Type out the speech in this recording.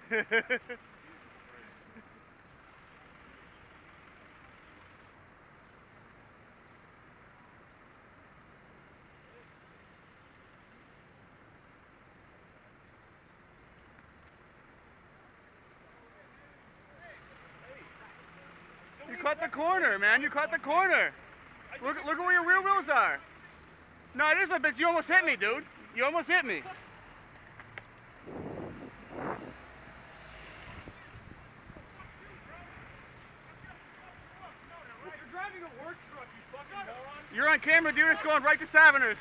You cut the corner, man. You cut the corner. Look at where your rear wheels are. No, it is my bitch. You almost hit me, dude. You almost hit me. You're driving a work truck, you fucking moron. You're on camera, dude. It's going right to Saverners.